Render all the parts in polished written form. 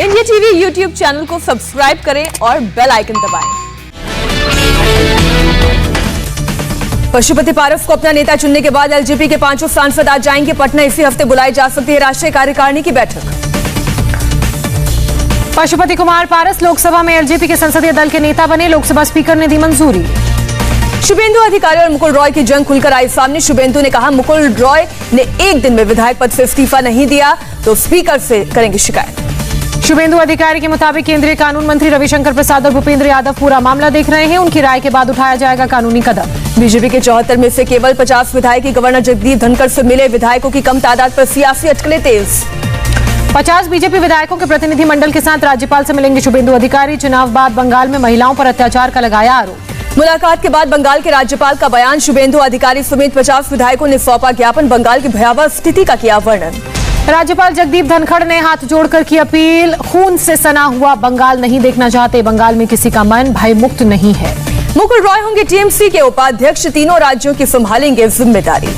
India TV YouTube channel को subscribe करें और बेल आइकन दबाएं। पशुपति पारस को अपना नेता चुनने के बाद एलजेपी के 5 सांसद आज जाएंगे पटना। इसी हफ्ते बुलाई जा सकती है राष्ट्रीय कार्यकारिणी की बैठक। पशुपति कुमार पारस लोकसभा में एलजेपी के संसदीय दल के नेता बने, लोकसभा स्पीकर ने दी मंजूरी। शुभेंदु अधिकारी और मुकुल रॉय की जंग खुलकर आई सामने। शुभेंदु ने कहा मुकुल रॉय ने एक दिन में विधायक पद से इस्तीफा नहीं दिया तो स्पीकर से करेंगे शिकायत। शुभेंदु अधिकारी के मुताबिक केंद्रीय कानून मंत्री रविशंकर प्रसाद और भूपेंद्र यादव पूरा मामला देख रहे हैं, उनकी राय के बाद उठाया जाएगा कानूनी कदम। बीजेपी के 74 में से केवल 50 विधायक ही गवर्नर जगदीप धनखड़ से मिले। विधायकों की कम तादाद पर सियासी अटकलें तेज। 50 बीजेपी विधायकों के प्रतिनिधिमंडल के साथ राज्यपाल से मिलेंगे शुभेंदु अधिकारी। चुनाव बाद बंगाल में महिलाओं पर अत्याचार का लगाया आरोप। मुलाकात के बाद बंगाल के राज्यपाल का बयान। शुभेंदु अधिकारी समेत 50 विधायकों ने सौंपा ज्ञापन। बंगाल की भयावह स्थिति का किया वर्णन। राज्यपाल जगदीप धनखड़ ने हाथ जोड़कर की अपील। खून से सना हुआ बंगाल नहीं देखना चाहते, बंगाल में किसी का मन भय मुक्त नहीं है। मुकुल रॉय होंगे टीएमसी के उपाध्यक्ष, तीनों राज्यों की संभालेंगे जिम्मेदारी।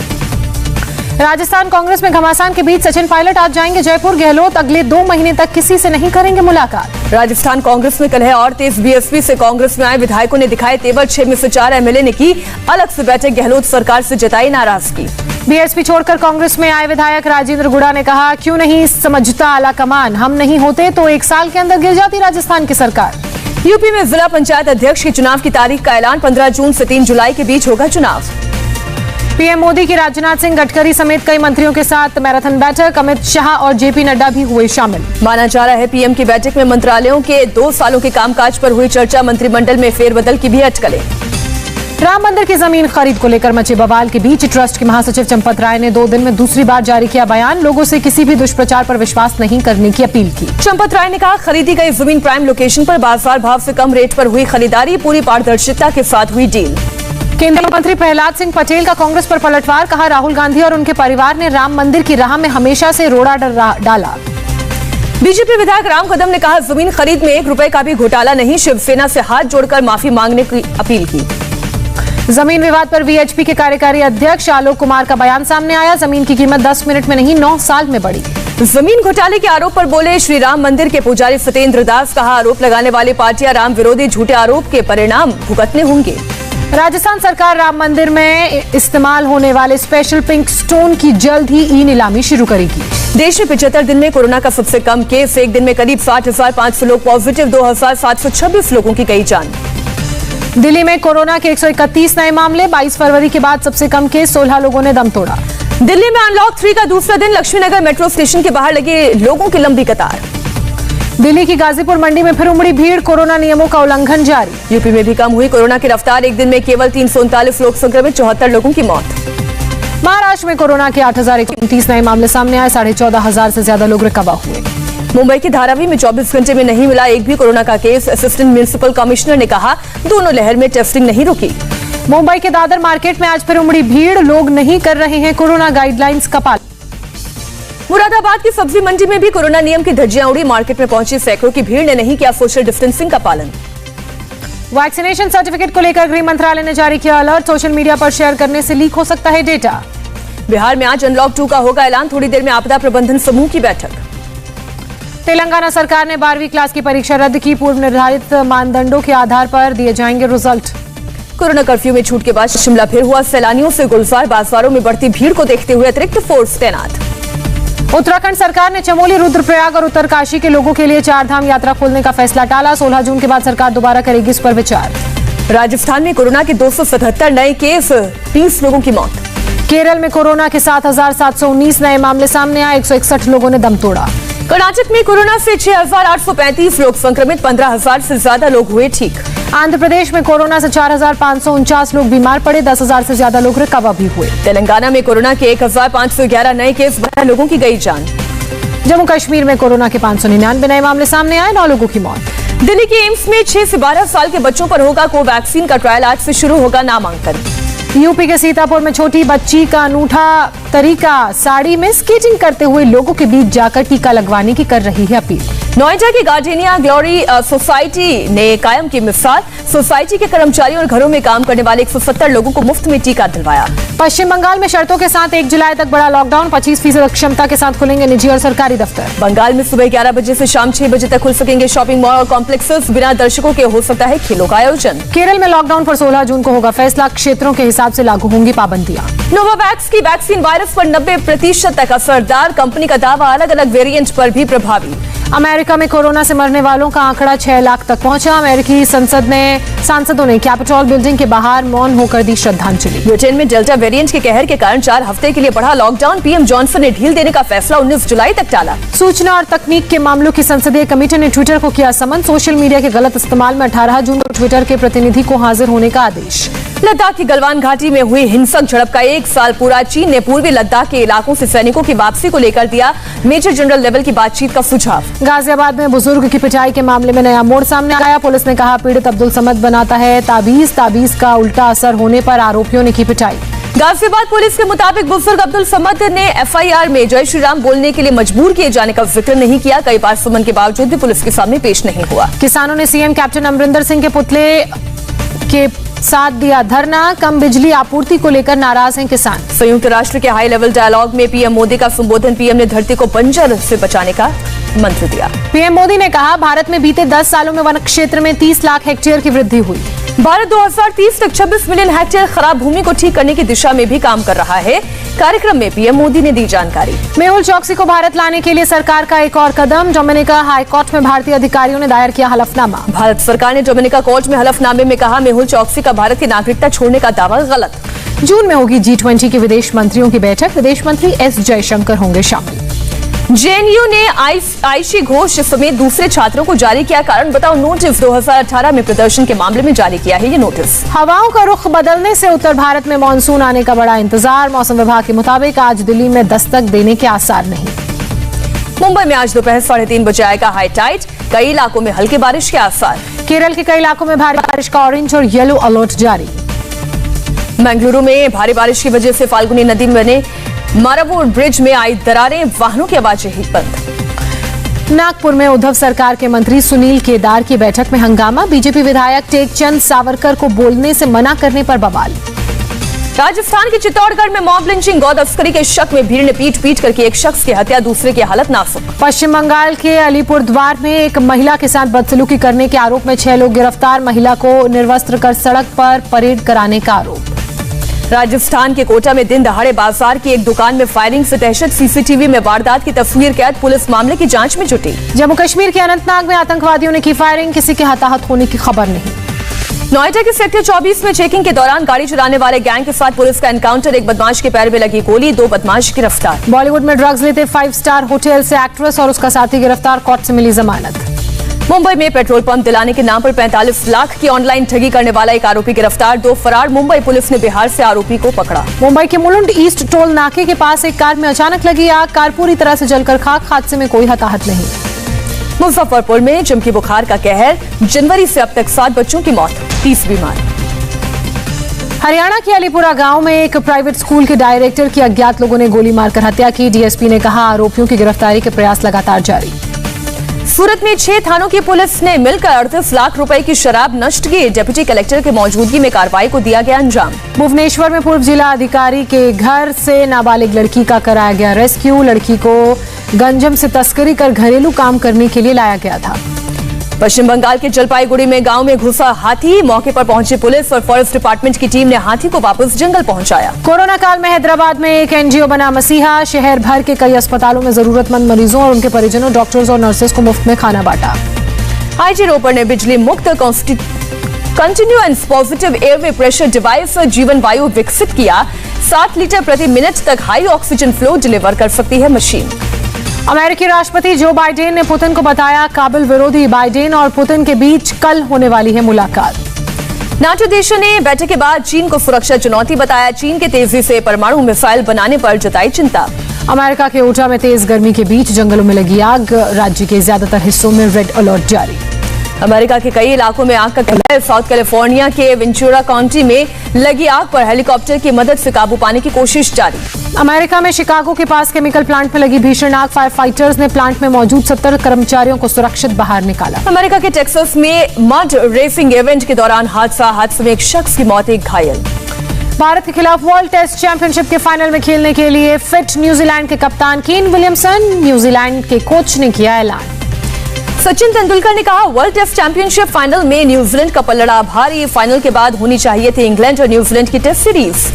राजस्थान कांग्रेस में घमासान के बीच सचिन पायलट आज जाएंगे जयपुर। गहलोत अगले 2 महीने तक किसी से नहीं करेंगे मुलाकात। राजस्थान कांग्रेस में कलह और तेज। बीएसपी से कांग्रेस में आए विधायकों ने दिखाए तेवर। 6 में से 4 एमएलए ने की अलग से बैठक। गहलोत सरकार से जताई नाराजगी। बीएसपी छोड़कर कांग्रेस में आए विधायक राजेंद्र गुड़ा ने कहा क्यों नहीं समझता आला कमान, हम नहीं होते तो 1 साल के अंदर गिर जाती राजस्थान की सरकार। यूपी में जिला पंचायत अध्यक्ष के चुनाव की तारीख का ऐलान। 15 जून से 3 जुलाई के बीच होगा चुनाव। पीएम मोदी की राजनाथ सिंह, गडकरी समेत कई मंत्रियों के साथ मैराथन बैठक। अमित शाह और जेपी नड्डा भी हुए शामिल। माना जा रहा है पीएम की बैठक में मंत्रालयों के 2 सालों के कामकाज पर हुई चर्चा। मंत्रिमंडल में फेरबदल की भी अटकलें। राम मंदिर की जमीन खरीद को लेकर मचे बवाल के बीच ट्रस्ट के महासचिव चंपत राय ने 2 दिन में दूसरी बार जारी किया बयान। लोगों से किसी भी दुष्प्रचार पर विश्वास नहीं करने की अपील की। चंपत राय ने कहा खरीदी गई जमीन प्राइम लोकेशन पर बाजार भाव से कम रेट पर हुई खरीदारी। पूरी पारदर्शिता के साथ हुई डील। केंद्रीय मंत्री प्रहलाद सिंह पटेल का कांग्रेस पर पलटवार। कहा राहुल गांधी और उनके परिवार ने राम मंदिर की राह में हमेशा से रोड़ा डाला। बीजेपी विधायक राम कदम ने कहा जमीन खरीद में 1 रुपए का भी घोटाला नहीं। शिवसेना से हाथ जोड़कर माफी मांगने की अपील की। जमीन विवाद पर वीएचपी के कार्यकारी अध्यक्ष आलोक कुमार का बयान सामने आया। जमीन की कीमत 10 मिनट में नहीं 9 साल में बढ़ी। जमीन घोटाले के आरोप पर बोले श्री राम मंदिर के पुजारी सत्येंद्र दास। कहा आरोप लगाने वाली पार्टियां राम विरोधी झूठे आरोप के परिणाम भुगतने होंगे। राजस्थान सरकार राम मंदिर में इस्तेमाल होने वाले स्पेशल पिंक स्टोन की जल्द ही ई नीलामी शुरू करेगी। देश में 75 दिन में कोरोना का सबसे कम केस। एक दिन में करीब 60,500 लोग पॉजिटिव। 2,726 लोगों की गई जान। दिल्ली में कोरोना के 131 नए मामले। 22 फरवरी के बाद सबसे कम केस। 16 लोगों ने दम तोड़ा। दिल्ली में अनलॉक 3 का दूसरा दिन। लक्ष्मीनगर मेट्रो स्टेशन के बाहर लगे लोगों की लंबी कतार। दिल्ली की गाजीपुर मंडी में फिर उमड़ी भीड़। कोरोना नियमों का उल्लंघन जारी। यूपी में भी कम हुई कोरोना की रफ्तार। एक दिन में केवल 339 लोग संक्रमित। 74 लोगों की मौत। महाराष्ट्र में कोरोना के 8,029 नए मामले सामने आए। 14,500 से ज्यादा लोग रिकवर हुए। मुंबई के धारावी में 24 घंटे में नहीं मिला एक भी कोरोना का केस। असिस्टेंट म्युनिसिपल कमिश्नर ने कहा दोनों लहर में टेस्टिंग नहीं रुकी। मुंबई के दादर मार्केट में आज फिर उमड़ी भीड़। लोग नहीं कर रहे हैं कोरोना गाइडलाइंस का पालन। मुरादाबाद की सब्जी मंडी में भी कोरोना नियम की धज्जियां उड़ी। मार्केट में पहुंची सैकड़ों की भीड़ ने नहीं किया सोशल डिस्टेंसिंग का पालन। वैक्सीनेशन सर्टिफिकेट को लेकर गृह मंत्रालय ने जारी किया अलर्ट। सोशल मीडिया पर शेयर करने से लीक हो सकता है डेटा। बिहार में आज अनलॉक 2 का होगा ऐलान। थोड़ी देर में आपदा प्रबंधन समूह की बैठक। तेलंगाना सरकार ने 12वीं क्लास की परीक्षा रद्द की। पूर्व निर्धारित मानदंडों के आधार पर दिए जाएंगे रिजल्ट। कोरोना कर्फ्यू में छूट के बाद शिमला फिर हुआ सैलानियों से गुलजार। बाजारों में बढ़ती भीड़ को देखते हुए अतिरिक्त फोर्स तैनात। उत्तराखंड सरकार ने चमोली, रुद्रप्रयाग और उत्तरकाशी के लोगों के लिए 4 धाम यात्रा खोलने का फैसला टाला। 16 जून के बाद सरकार दोबारा करेगी इस पर विचार। राजस्थान में कोरोना के 277 नए केस। 30 लोगों की मौत। केरल में कोरोना के 7,719 नए मामले सामने आए। 161 लोगों ने दम तोड़ा। कर्नाटक में कोरोना से 6,835 लोग संक्रमित। 15,000 से ज्यादा लोग हुए ठीक। आंध्र प्रदेश में कोरोना से 4,549 लोग बीमार पड़े। 10,000 से ज्यादा लोग रिकवर भी हुए। तेलंगाना में कोरोना के 1,511 नए केस। 12 लोगों की गई जान। जम्मू कश्मीर में कोरोना के 599 नए मामले सामने आए। 9 लोगों की मौत। दिल्ली के एम्स में 6 से 12 साल के बच्चों पर होगा कोवैक्सीन का ट्रायल। आज से शुरू होगा नामांकन। यूपी के सीतापुर में छोटी बच्ची का अनूठा तरीका, साड़ी में स्केटिंग करते हुए लोगों के बीच जाकर टीका लगवाने की कर रही है अपील। नोएडा की गार्डेनिया ग्लोरी सोसाइटी ने कायम की मिसाल, सोसाइटी के कर्मचारियों और घरों में काम करने वाले 170 लोगों को मुफ्त में टीका दिलवाया। पश्चिम बंगाल में शर्तों के साथ 1 जुलाई तक बड़ा लॉकडाउन, 25% क्षमता के साथ खुलेंगे निजी और सरकारी दफ्तर। बंगाल में सुबह 11 बजे से शाम 6 बजे तक खुल सकेंगे शॉपिंग मॉल और कॉम्प्लेक्सेस, बिना दर्शकों के हो सकता है खेलों का आयोजन। केरल में लॉकडाउन पर 16 जून को होगा फैसला, क्षेत्रों के हिसाब से लागू होंगी पाबंदियां। नोवावैक्स की वैक्सीन वायरस पर 90% तक असरदार, कंपनी का दावा अलग अलग वेरिएंट पर भी प्रभावी। अमेरिका में कोरोना से मरने वालों का आंकड़ा 6 लाख तक पहुंचा, अमेरिकी सांसदों ने कैपिटॉल बिल्डिंग के बाहर मौन होकर दी श्रद्धांजलि। ब्रिटेन में डेल्टा वेरिएंट के कहर के कारण 4 हफ्ते के लिए बढ़ा लॉकडाउन, पीएम जॉनसन ने ढील देने का फैसला 19 जुलाई तक टाला। सूचना और तकनीक के मामलों की संसदीय कमेटी ने ट्विटर को किया समन, सोशल मीडिया के गलत इस्तेमाल में 18 जून को ट्विटर के प्रतिनिधि को हाजिर होने का आदेश। लद्दाख की गलवान घाटी में हुई हिंसक झड़प का 1 साल पूरा, चीन ने पूर्वी लद्दाख के इलाकों से सैनिकों की वापसी को लेकर दिया मेजर जनरल लेवल की बातचीत का सुझाव। गाजियाबाद में बुजुर्ग की पिटाई के मामले में नया मोड़ सामने आया, पुलिस ने कहा पीड़ित अब्दुल समद बनाता है ताबीज का उल्टा असर होने पर आरोपियों ने की पिटाई। गाजियाबाद पुलिस के मुताबिक बुजुर्ग अब्दुल समद ने एफआईआर में जय श्री राम बोलने के लिए मजबूर किए जाने का जिक्र नहीं किया, कई बार सुमन के बावजूद भी पुलिस के सामने पेश नहीं हुआ। किसानों ने सीएम कैप्टन अमरिंदर सिंह के पुतले के साथ दिया धरना, कम बिजली आपूर्ति को लेकर नाराज हैं किसान। संयुक्त राष्ट्र के हाई लेवल डायलॉग में पीएम मोदी का संबोधन, पीएम ने धरती को बंजर से बचाने का मंत्र दिया। पीएम मोदी ने कहा भारत में बीते 10 सालों में वन क्षेत्र में 30 लाख हेक्टेयर की वृद्धि हुई। भारत 2030 तक 26 मिलियन हेक्टेयर खराब भूमि को ठीक करने की दिशा में भी काम कर रहा है, कार्यक्रम में पीएम मोदी ने दी जानकारी। मेहुल चौकसी को भारत लाने के लिए सरकार का एक और कदम, डोमिनिका हाई कोर्ट में भारतीय अधिकारियों ने दायर किया हलफनामा। भारत सरकार ने डोमिनिका कोर्ट में हलफनामे में कहा मेहुल चौकसी का भारत की नागरिकता छोड़ने का दावा गलत। जून में होगी G20 के विदेश मंत्रियों की बैठक, विदेश मंत्री एस जयशंकर होंगे शामिल। जेएनयू ने आयशी घोष समेत दूसरे छात्रों को जारी किया कारण बताओ नोटिस, 2018 में प्रदर्शन के मामले में जारी किया है ये नोटिस। हवाओं का रुख बदलने से उत्तर भारत में मानसून आने का बड़ा इंतजार, मौसम विभाग के मुताबिक आज दिल्ली में दस्तक देने के आसार नहीं। मुंबई में आज दोपहर 3:30 बजे आएगा हाई टाइड, कई इलाकों में हल्की बारिश के आसार। केरल के कई इलाकों में भारी बारिश का ऑरेंज और येलो अलर्ट जारी। बेंगलुरु में भारी बारिश की वजह से फाल्गुनी नदी में बने मारावूर ब्रिज में आई दरारें, वाहनों की आवाजाही बंद। नागपुर में उद्धव सरकार के मंत्री सुनील केदार की बैठक में हंगामा, बीजेपी विधायक टेकचंद सावरकर को बोलने से मना करने पर बवाल। राजस्थान के चित्तौड़गढ़ में मॉब लिंचिंग, गौ तस्करी के शक में भीड़ ने पीट करके एक शख्स की हत्या, दूसरे की हालत नाजुक। पश्चिम बंगाल के अलीपुरद्वार में एक महिला के साथ बदसलूकी करने के आरोप में 6 लोग गिरफ्तार, महिला को निर्वस्त्र कर सड़क पर परेड कराने का आरोप। राजस्थान के कोटा में दिन दहाड़े बाजार की एक दुकान में फायरिंग से दहशत, सीसीटीवी में वारदात की तस्वीर कैद, पुलिस मामले की जांच में जुटी। जम्मू कश्मीर के अनंतनाग में आतंकवादियों ने की फायरिंग, किसी के हताहत होने की खबर नहीं। नोएडा के सेक्टर 24 में चेकिंग के दौरान गाड़ी चलाने वाले गैंग के साथ पुलिस का एनकाउंटर, एक बदमाश के पैर में लगी गोली, 2 बदमाश गिरफ्तार। बॉलीवुड में ड्रग्स लेते 5 स्टार होटल से एक्ट्रेस और उसका साथी गिरफ्तार, कोर्ट से मिली जमानत। मुंबई में पेट्रोल पंप दिलाने के नाम पर 45 लाख की ऑनलाइन ठगी करने वाला एक आरोपी गिरफ्तार, 2 फरार, मुंबई पुलिस ने बिहार से आरोपी को पकड़ा। मुंबई के मुलुंड ईस्ट टोल नाके के पास एक कार में अचानक लगी आग, कार पूरी तरह से जलकर खाक, हादसे में कोई हताहत नहीं। मुजफ्फरपुर में चमकी बुखार का कहर, जनवरी से अब तक 7 बच्चों की मौत, 30 बीमार। हरियाणा के अलीपुरा गांव में एक प्राइवेट स्कूल के डायरेक्टर की अज्ञात लोगों ने गोली मारकर हत्या की, डीएसपी ने कहा आरोपियों की गिरफ्तारी के प्रयास लगातार जारी। सूरत में 6 थानों की पुलिस ने मिलकर 38 लाख रुपए की शराब नष्ट की, डिप्टी कलेक्टर की मौजूदगी में कार्रवाई को दिया गया अंजाम। भुवनेश्वर में पूर्व जिला अधिकारी के घर से नाबालिग लड़की का कराया गया रेस्क्यू, लड़की को गंजम से तस्करी कर घरेलू काम करने के लिए लाया गया था। पश्चिम बंगाल के जलपाईगुड़ी में गांव में घुसा हाथी, मौके पर पहुंची पुलिस और फॉरेस्ट डिपार्टमेंट की टीम ने हाथी को वापस जंगल पहुंचाया। कोरोना काल में हैदराबाद में एक एनजीओ बना मसीहा, शहर भर के कई अस्पतालों में जरूरतमंद मरीजों और उनके परिजनों, डॉक्टर्स और नर्सेस को मुफ्त में खाना बांटा। आईजी रोपड़ ने बिजली मुक्त continuous positive airway pressure device जीवन वायु विकसित किया, 7 लीटर प्रति मिनट तक हाई ऑक्सीजन फ्लो डिलीवर कर सकती है मशीन। अमेरिकी राष्ट्रपति जो बाइडेन ने पुतिन को बताया काबिल विरोधी, बाइडेन और पुतिन के बीच कल होने वाली है मुलाकात। नाटो देशों ने बैठक के बाद चीन को सुरक्षा चुनौती बताया, चीन के तेजी से परमाणु मिसाइल बनाने पर जताई चिंता। अमेरिका के ओटा में तेज गर्मी के बीच जंगलों में लगी आग, राज्य के ज्यादातर हिस्सों में रेड अलर्ट जारी। अमेरिका के कई इलाकों में आग का कहर है। साउथ कैलिफोर्निया के वेंचुरा काउंटी में लगी आग पर हेलीकॉप्टर की मदद से काबू पाने की कोशिश जारी। अमेरिका में शिकागो के पास केमिकल प्लांट में लगी भीषण आग। फायर फाइटर्स ने प्लांट में मौजूद 70 कर्मचारियों को सुरक्षित बाहर निकाला। अमेरिका के टेक्सास में मड रेसिंग इवेंट के दौरान हादसे में एक शख्स की मौत, एक घायल। भारत के खिलाफ वर्ल्ड टेस्ट चैंपियनशिप के फाइनल में खेलने के लिए फिट न्यूजीलैंड के कप्तान केन विलियमसन, न्यूजीलैंड के कोच ने किया ऐलान। सचिन तेंदुलकर ने कहा, वर्ल्ड टेस्ट चैंपियनशिप फाइनल में न्यूजीलैंड का पलड़ा भारी। फाइनल के बाद होनी चाहिए थी इंग्लैंड और न्यूजीलैंड की test series.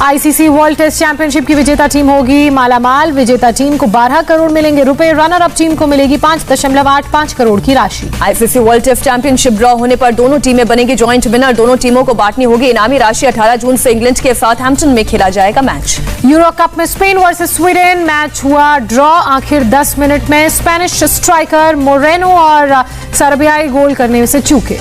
ICC world test championship की विजेता टीम होगी मालामाल। विजेता टीम को 12 करोड़ मिलेंगे रुपए। रनर अप टीम को मिलेगी 5.85 करोड़ की राशि। ICC world test Championship draw होने पर दोनों टीमें बनेंगी जॉइंट विनर। दोनों टीमों को बांटनी होगी इनामी राशि। 18 जून से इंग्लैंड के साउथहैम्पटन में खेला जाएगा मैच। यूरो कप में स्पेन वर्सेस स्वीडन मैच हुआ ड्रॉ। आखिर 10 मिनट में स्पेनिश स्ट्राइकर मोरेनो और सर्बियाई गोल करने से चूके।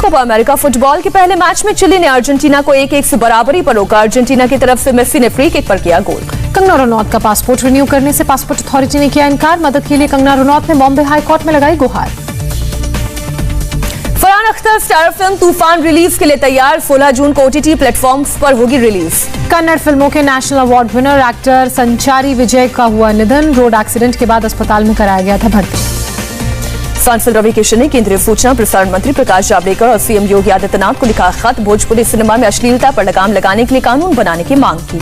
कोपा अमेरिका फुटबॉल के पहले मैच में चिली ने अर्जेंटीना को 1-1 से बराबरी पर रोका। अर्जेंटीना की तरफ से मेसी ने फ्री किक पर किया गोल। कंगना रनौत का पासपोर्ट रिन्यू करने से पासपोर्ट अथॉरिटी ने किया इनकार। मदद के लिए कंगना रनौत ने बॉम्बे हाई कोर्ट में लगाई गुहार। फरहान अख्तर स्टार फिल्म तूफान रिलीज के लिए तैयार। 16 जून को ओटीटी प्लेटफॉर्म्स पर होगी रिलीज। कन्नड़ फिल्मों के नेशनल अवार्ड विनर एक्टर संचारी विजय का हुआ निधन। रोड एक्सीडेंट के बाद अस्पताल में कराया गया था भर्ती। सांसद रवि किशन ने केंद्रीय सूचना प्रसारण मंत्री प्रकाश जावड़ेकर और सीएम योगी आदित्यनाथ को लिखा खत। भोजपुरी सिनेमा में अश्लीलता पर लगाम लगाने के लिए कानून बनाने की मांग की।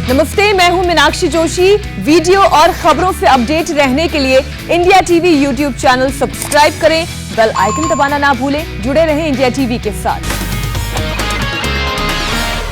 नमस्ते, मैं हूं मीनाक्षी जोशी। वीडियो और खबरों से अपडेट रहने के लिए India TV YouTube channel subscribe करें। बेल आइकन दबाना ना भूलें। जुड़े रहें इंडिया टीवी के साथ।